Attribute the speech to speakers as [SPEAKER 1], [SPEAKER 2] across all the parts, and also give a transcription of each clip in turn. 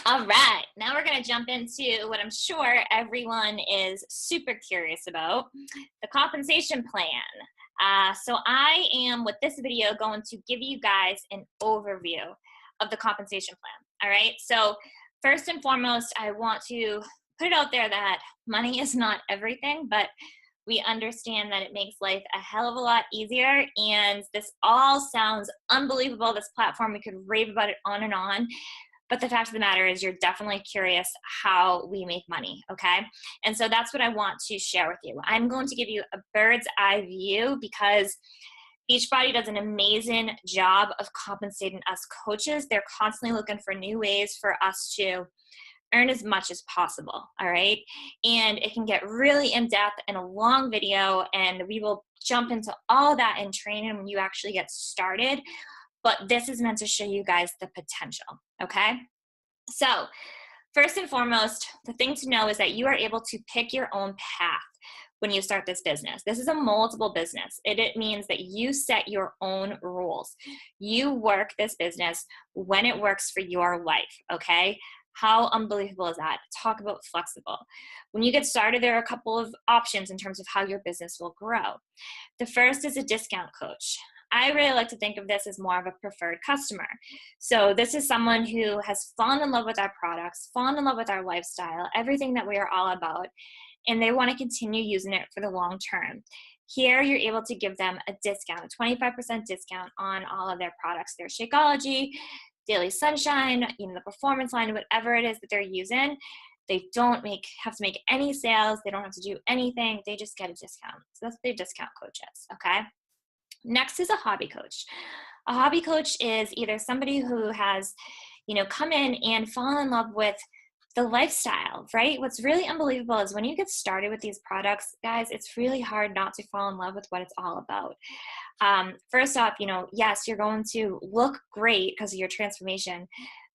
[SPEAKER 1] All right, now we're going to jump into what I'm sure everyone is super curious about, the compensation plan. So I am, with this video, going to give you guys an overview of the compensation plan. All right, so first and foremost, I want to put it out there that money is not everything, but we understand that it makes life a hell of a lot easier. And this all sounds unbelievable. This platform, we could rave about it on and on. But the fact of the matter is, you're definitely curious how we make money, okay? And so that's what I want to share with you. I'm going to give you a bird's eye view because Beachbody does an amazing job of compensating us coaches. They're constantly looking for new ways for us to earn as much as possible, all right? And it can get really in-depth in a long video, and we will jump into all that in training when you actually get started. But this is meant to show you guys the potential, okay? So first and foremost, the thing to know is that you are able to pick your own path when you start this business. This is a moldable business. It means that you set your own rules. You work this business when it works for your life, okay? How unbelievable is that? Talk about flexible. When you get started, there are a couple of options in terms of how your business will grow. The first is a discount coach. I really like to think of this as more of a preferred customer. So this is someone who has fallen in love with our products, fallen in love with our lifestyle, everything that we are all about, and they want to continue using it for the long term. Here, you're able to give them a discount, a 25% discount on all of their products, their Shakeology, Daily Sunshine, the performance line, whatever it is that they're using. They don't have to make any sales. They don't have to do anything. They just get a discount. So that's what their discount coach is, okay? Next is a hobby coach. A hobby coach is either somebody who has, come in and fallen in love with the lifestyle, right? What's really unbelievable is when you get started with these products, guys, it's really hard not to fall in love with what it's all about. First off, yes, you're going to look great because of your transformation,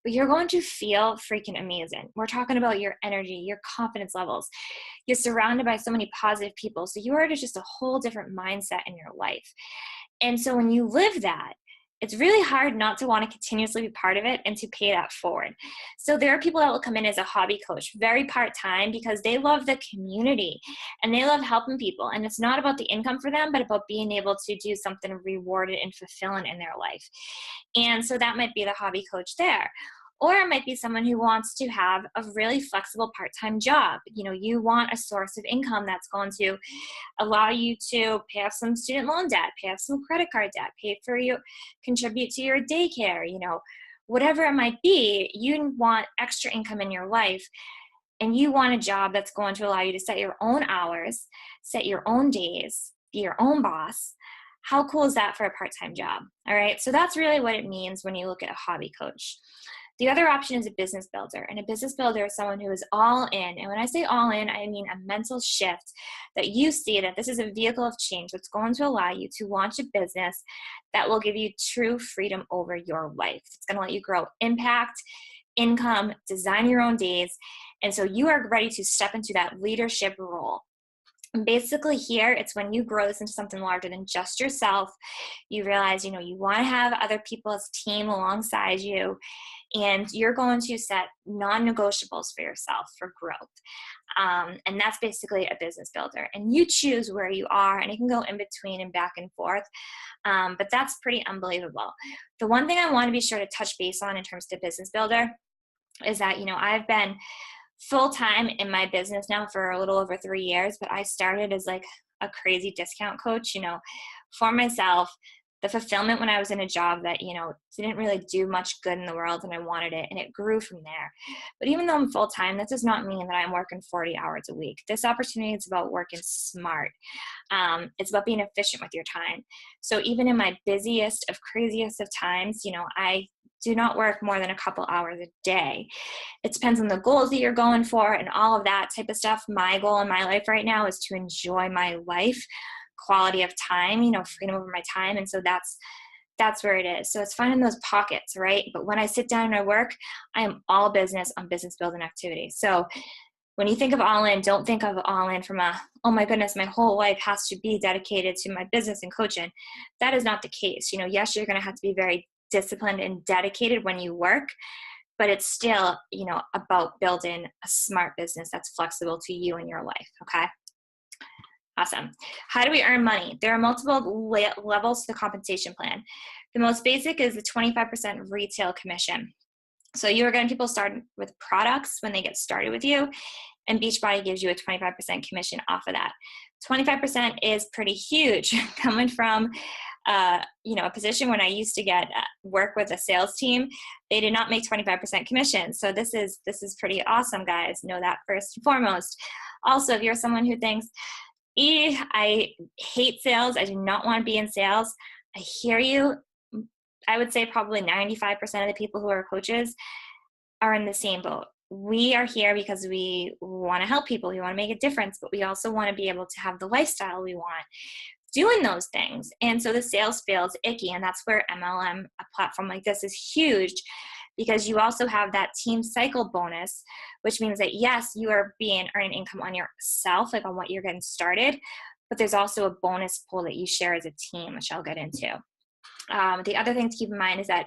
[SPEAKER 1] but you're going to feel freaking amazing. We're talking about your energy, your confidence levels. You're surrounded by so many positive people. So you are just a whole different mindset in your life. And so when you live that, it's really hard not to want to continuously be part of it and to pay that forward. So there are people that will come in as a hobby coach, very part-time, because they love the community and they love helping people. And it's not about the income for them, but about being able to do something rewarded and fulfilling in their life. And so that might be the hobby coach there. Or it might be someone who wants to have a really flexible part-time job. You want a source of income that's going to allow you to pay off some student loan debt, pay off some credit card debt, contribute to your daycare, whatever it might be. You want extra income in your life, and you want a job that's going to allow you to set your own hours, set your own days, be your own boss. How cool is that for a part-time job? All right, so that's really what it means when you look at a hobby coach. The other option is a business builder, and a business builder is someone who is all in. And when I say all in, I mean a mental shift that you see that this is a vehicle of change that's going to allow you to launch a business that will give you true freedom over your life. It's going to let you grow impact, income, design your own days. And so you are ready to step into that leadership role. Basically here, it's when you grow this into something larger than just yourself. You realize, you want to have other people as team alongside you, and you're going to set non-negotiables for yourself for growth. And that's basically a business builder. And you choose where you are, and it can go in between and back and forth. But that's pretty unbelievable. The one thing I want to be sure to touch base on in terms of business builder is that, I've been full-time in my business now for a little over 3 years, but I started as like a crazy discount coach, for myself. The fulfillment when I was in a job that, didn't really do much good in the world, and I wanted it, and it grew from there. But even though I'm full-time, that does not mean that I'm working 40 hours a week. This opportunity is about working smart. It's about being efficient with your time. So even in my busiest of craziest of times, I do not work more than a couple hours a day. It depends on the goals that you're going for and all of that type of stuff. My goal in my life right now is to enjoy my life, quality of time, freedom over my time. And so that's where it is. So it's finding those pockets, right? But when I sit down and I work, I am all business on business building activities. So when you think of all in, don't think of all in from oh my goodness, my whole life has to be dedicated to my business and coaching. That is not the case. Yes, you're going to have to be very disciplined and dedicated when you work, but it's still, about building a smart business that's flexible to you and your life. Okay. Awesome. How do we earn money? There are multiple levels to the compensation plan. The most basic is the 25% retail commission. So you are getting people started with products when they get started with you, and Beachbody gives you a 25% commission off of that. 25% is pretty huge. Coming from a position when I used to work with a sales team, they did not make 25% commission. So this is pretty awesome, guys. Know that first and foremost. Also, if you're someone who thinks, I hate sales, I do not want to be in sales, I hear you. I would say probably 95% of the people who are coaches are in the same boat. We are here because we want to help people. We want to make a difference, but we also want to be able to have the lifestyle we want doing those things. And so the sales feels icky. And that's where MLM, a platform like this, is huge, because you also have that team cycle bonus, which means that yes, you are earning income on yourself, like on what you're getting started, but there's also a bonus pool that you share as a team, which I'll get into. The other thing to keep in mind is that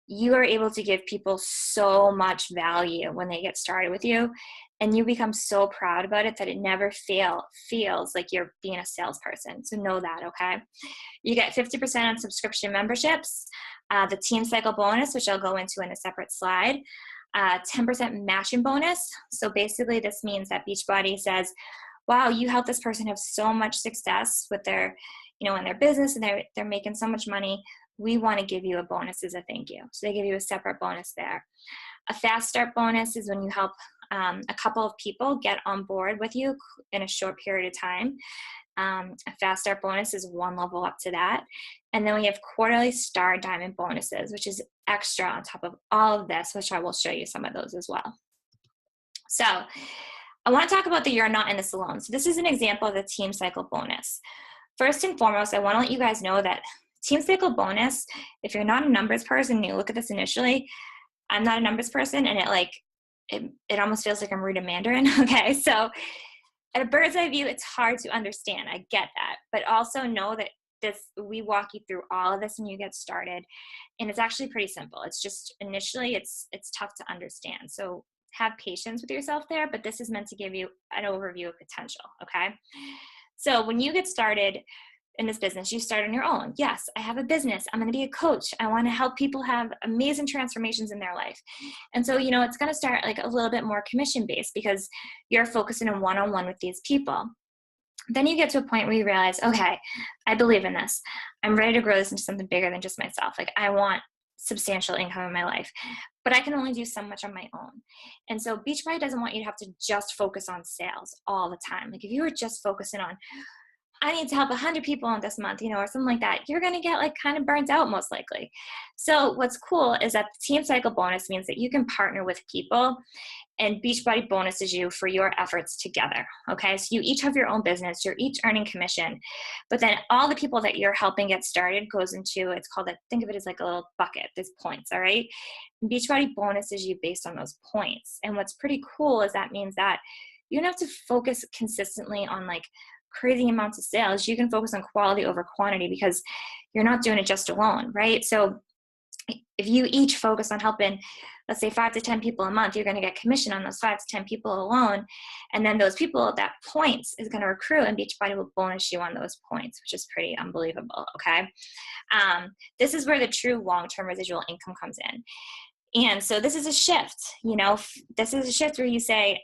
[SPEAKER 1] you are able to give people so much value when they get started with you, and you become so proud about it that it never feels like you're being a salesperson. So know that, okay? You get 50% on subscription memberships, the team cycle bonus, which I'll go into in a separate slide, 10% matching bonus. So basically this means that Beachbody says, wow, you helped this person have so much success with their, in their business, and they're making so much money. We want to give you a bonus as a thank you. So they give you a separate bonus there. A fast start bonus is when you help a couple of people get on board with you in a short period of time. A fast start bonus is one level up to that. And then we have quarterly star diamond bonuses, which is extra on top of all of this, which I will show you some of those as well. So I want to talk about the You're Not in This Alone. So this is an example of the team cycle bonus. First and foremost, I want to let you guys know that team cycle bonus, if you're not a numbers person and you look at this initially, I'm not a numbers person, and it almost feels like I'm reading Mandarin. Okay, so at a bird's eye view, it's hard to understand. I get that, but also know that we walk you through all of this when you get started, and it's actually pretty simple. It's just initially it's tough to understand. So have patience with yourself there, but this is meant to give you an overview of potential. Okay, so when you get started in this business, you start on your own. Yes, I have a business. I'm going to be a coach. I want to help people have amazing transformations in their life. And so, it's going to start like a little bit more commission-based because you're focusing on one-on-one with these people. Then you get to a point where you realize, okay, I believe in this. I'm ready to grow this into something bigger than just myself. Like, I want substantial income in my life, but I can only do so much on my own. And so Beachbody doesn't want you to have to just focus on sales all the time. Like, if you were just focusing on, I need to help 100 people in this month, or something like that, you're going to get kind of burnt out most likely. So what's cool is that the team cycle bonus means that you can partner with people, and Beachbody bonuses you for your efforts together. Okay, so you each have your own business, you're each earning commission, but then all the people that you're helping get started goes into, think of it as like a little bucket. There's points, all right? And Beachbody bonuses you based on those points. And what's pretty cool is that means that you don't have to focus consistently on crazy amounts of sales. You can focus on quality over quantity because you're not doing it just alone, right? So if you each focus on helping, let's say 5 to 10 people a month, you're going to get commission on those 5 to 10 people alone. And then those people, that points is going to accrue, and Beachbody will bonus you on those points, which is pretty unbelievable. Okay. This is where the true long-term residual income comes in. And so this is a shift, this is a shift where you say,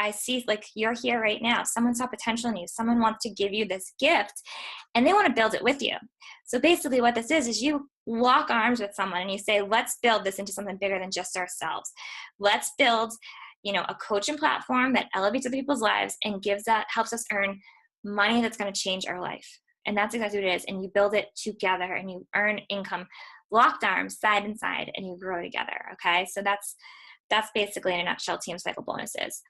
[SPEAKER 1] I see, you're here right now. Someone saw potential in you. Someone wants to give you this gift, and they want to build it with you. So basically what this is you lock arms with someone and you say, let's build this into something bigger than just ourselves. Let's build, a coaching platform that elevates other people's lives and helps us earn money that's going to change our life. And that's exactly what it is. And you build it together and you earn income, locked arms, side and side, and you grow together. Okay. So that's basically in a nutshell team cycle bonuses.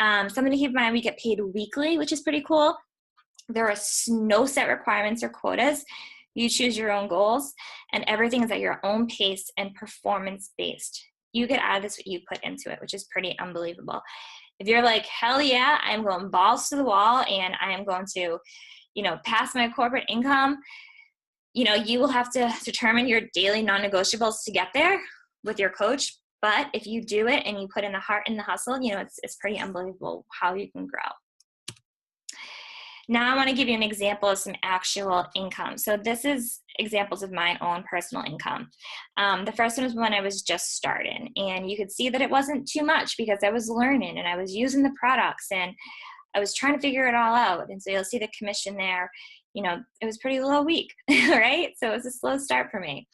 [SPEAKER 1] Something to keep in mind, we get paid weekly, which is pretty cool. There are no set requirements or quotas. You choose your own goals, and everything is at your own pace and performance based. You get out of this what you put into it, which is pretty unbelievable. If you're like, hell yeah, I'm going balls to the wall and I am going to, pass my corporate income, you will have to determine your daily non-negotiables to get there with your coach. But if you do it and you put in the heart and the hustle, you know, it's pretty unbelievable how you can grow. Now I want to give you an example of some actual income. So this is examples of my own personal income. The first one was when I was just starting, and you could see that it wasn't too much because I was learning and I was using the products and I was trying to figure it all out. And so you'll see the commission there, you know, it was pretty low week, right? So it was a slow start for me.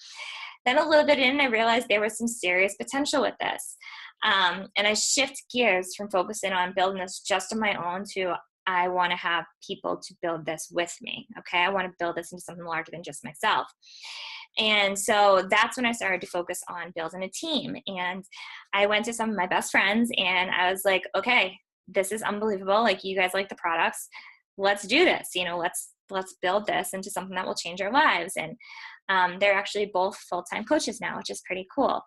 [SPEAKER 1] Then a little bit in, I realized there was some serious potential with this. And I shift gears from focusing on building this just on my own to I want to have people to build this with me. Okay. I want to build this into something larger than just myself. And so that's when I started to focus on building a team. And I went to some of my best friends and I was like, okay, this is unbelievable. Like, you guys like the products. Let's do this. You know, let's build this into something that will change our lives. And they're actually both full-time coaches now, which is pretty cool.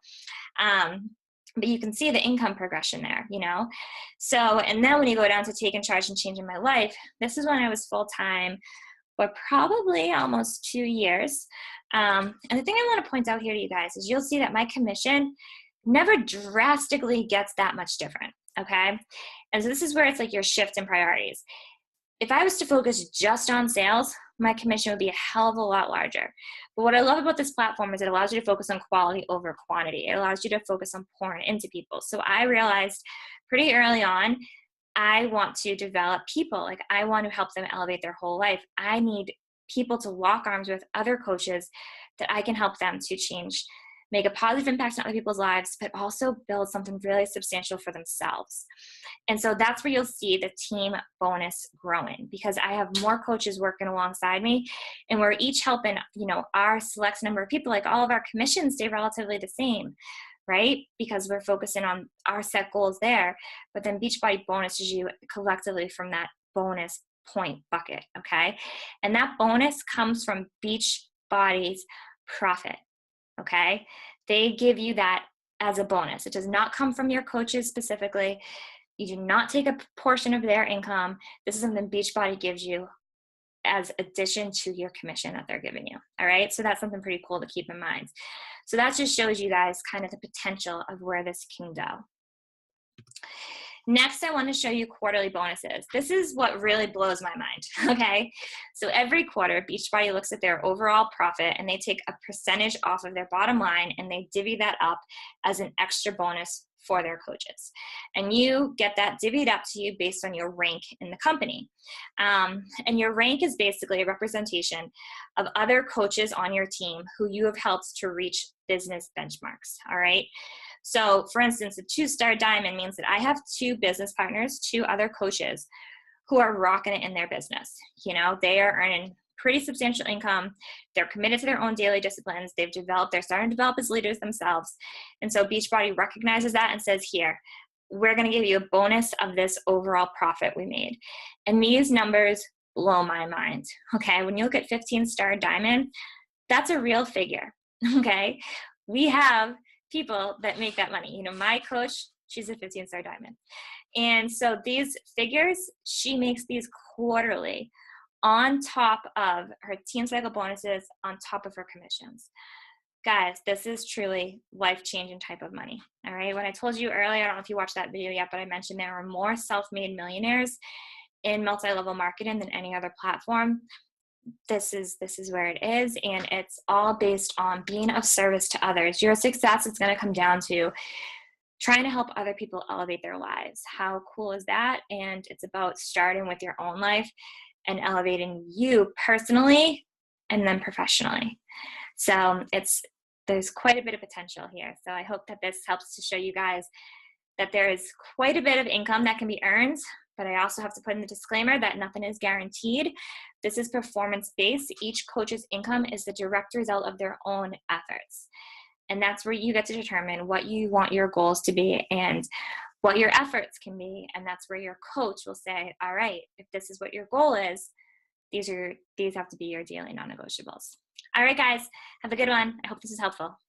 [SPEAKER 1] But you can see the income progression there, you know? So, and then when you go down to taking charge and changing my life, this is when I was full-time for probably almost 2 years. And the thing I want to point out here to you guys is you'll see that my commission never drastically gets that much different, okay? And so this is where it's like your shift in priorities. If I was to focus just on sales, my commission would be a hell of a lot larger. But what I love about this platform is it allows you to focus on quality over quantity. It allows you to focus on pouring into people. So I realized pretty early on, I want to develop people. Like, I want to help them elevate their whole life. I need people to lock arms with other coaches that I can help them to change, make a positive impact on other people's lives, but also build something really substantial for themselves. And so that's where you'll see the team bonus growing, because I have more coaches working alongside me, and we're each helping, you know, our select number of people. Like, all of our commissions stay relatively the same, right? Because we're focusing on our set goals there. But then Beachbody bonuses you collectively from that bonus point bucket, okay? And that bonus comes from Beachbody's profit. Okay, they give you that as a bonus. It does not come from your coaches specifically. You do not take a portion of their income. This is something Beachbody gives you as addition to your commission that they're giving you. All right, so that's something pretty cool to keep in mind. So that just shows you guys kind of the potential of where this can go. Next, I want to show you quarterly bonuses. This is what really blows my mind, okay? So every quarter, Beachbody looks at their overall profit and they take a percentage off of their bottom line and they divvy that up as an extra bonus for their coaches. And you get that divvied up to you based on your rank in the company. And your rank is basically a representation of other coaches on your team who you have helped to reach business benchmarks, all right? So for instance, a 2-star diamond means that I have 2 business partners, 2 other coaches who are rocking it in their business. You know, they are earning pretty substantial income. They're committed to their own daily disciplines. They're starting to develop as leaders themselves. And so Beachbody recognizes that and says, here, we're going to give you a bonus of this overall profit we made. And these numbers blow my mind. Okay. When you look at 15-star diamond, that's a real figure. Okay. We have people that make that money. You know, my coach, she's a 15-star diamond. And so these figures, she makes these quarterly on top of her team cycle bonuses, on top of her commissions. Guys, this is truly life-changing type of money. All right. When I told you earlier, I don't know if you watched that video yet, but I mentioned there are more self-made millionaires in multi-level marketing than any other platform. This is where it is, and it's all based on being of service to others. Your success is going to come down to trying to help other people elevate their lives. How cool is that? And it's about starting with your own life and elevating you personally and then professionally. So there's quite a bit of potential here. So I hope that this helps to show you guys that there is quite a bit of income that can be earned, but I also have to put in the disclaimer that nothing is guaranteed. This is performance-based. Each coach's income is the direct result of their own efforts. And that's where you get to determine what you want your goals to be and what your efforts can be. And that's where your coach will say, all right, if this is what your goal is, these have to be your daily non-negotiables. All right, guys, have a good one. I hope this is helpful.